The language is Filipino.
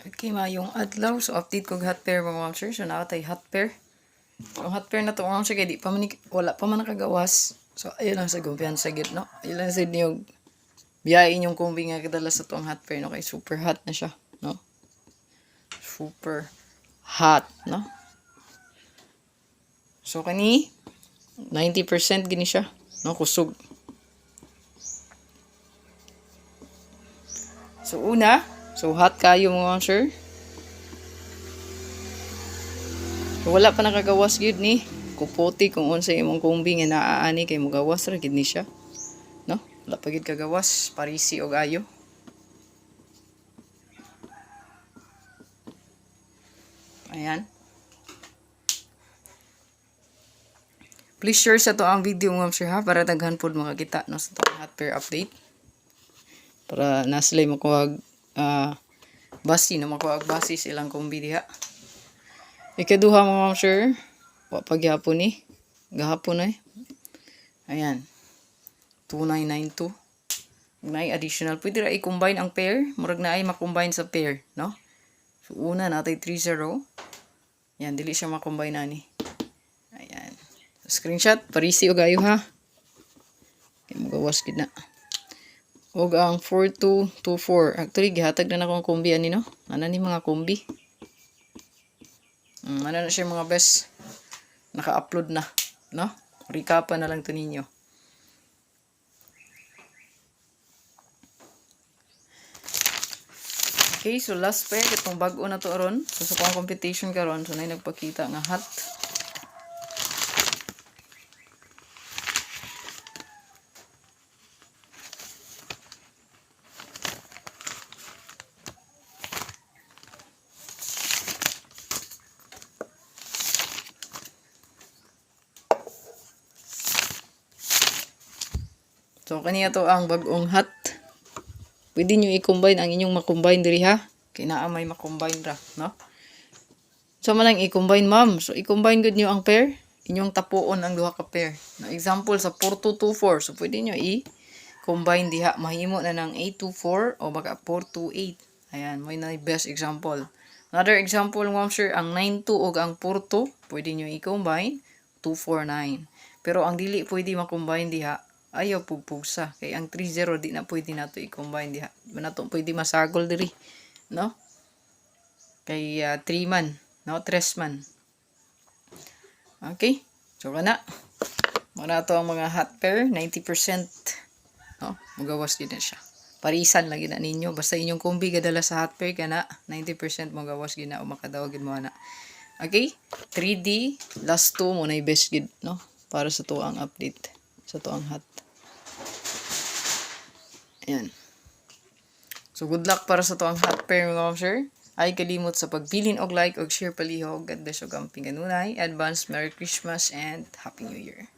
Okay, mayong adlaw. So, update ko hot pair mga ma'am sir. So, nakatay hot pair. Yung hot pair na to, ma'am sir, kaya wala pa man nakagawas. So, ayun lang sa gumpiyan sa git, no? Ayun lang sa inyo, biyain yung kumbing nga kadala sa tong hot pair, no? Kaya super hot na siya, no? Super hot, no? So, kani, 90% gini siya, no? Kusog. So, so hot kayo mga ma'am sir. So, wala pa nakagawas gyud ni kuputi kung unsa imong kumbing nga naaani kay mogawas ra gid ni siya, no? Wala pa gid kagawas, parisi og ayo. Ayan. Please share sa to ang video ma'am sir ha, para daghan pod makakita no sa to hot pair update. Para naslay makuwag basi na makuwag basi silang kumbi diha. Ikaduha mga ma'am sir, wa pa gyapon ni. Gahapon ay. Ayan. 2992. May additional. Pwede ra i-combine ang pair. Murag na ay makombine sa pair, no? So una natay 30. Yan, dili siya makombine ani. Ayan. Screenshot, parisi og ayo ha. Kay magawas gid na. Og ang 4224. Actually gihatag na akong kombi ani no. Ana ni mga kombi. Ano na siya mga best. Naka-upload na, no? Recapan na lang to ninyo. Okay, so last pair itong bag-o na to ron. So sa pang competition karon, so na nagpakita nga hot. So, kaniya to ang bagong hot. Pwede nyo i-combine ang inyong makombine diri ha. Kaya may makombine ra, no? So, manang i-combine ma'am. So, i-combine good nyo ang pair. Inyong tapuon ang duha ka pair. Na example sa 4224. So, pwede nyo i-combine diha. Mahimo na ng 824 o baka 428. Ayan, may na best example. Another example, ma'am sir, ang 92 o ang 42. Pwede nyo i-combine 249. Pero ang dili pwede makombine diha, ayaw pugpugsa. Kay ang 30 di na pwede nato i-combine diha. Di na to pwede masagol diri, no? Kay 3 man, no? 3 man. Okay? So kana. Muna to ang mga hot pair, 90%, no? Magawas din na siya. Parisan lagi na ninyo. Basta inyong kumbi gadala sa hot pair kana, 90% magawas gid na o makadawag gid mo na. Okay? 3D last 2 mo na i-best gid, no? Para sa to ang update. Sa to ang hot. Ayan. So, good luck para sa to ang hot pair mga ma'am sir. Ay kalimot sa pagbilin og like og share palihog. God bless og amping kanunay. Advance Merry Christmas and Happy New Year.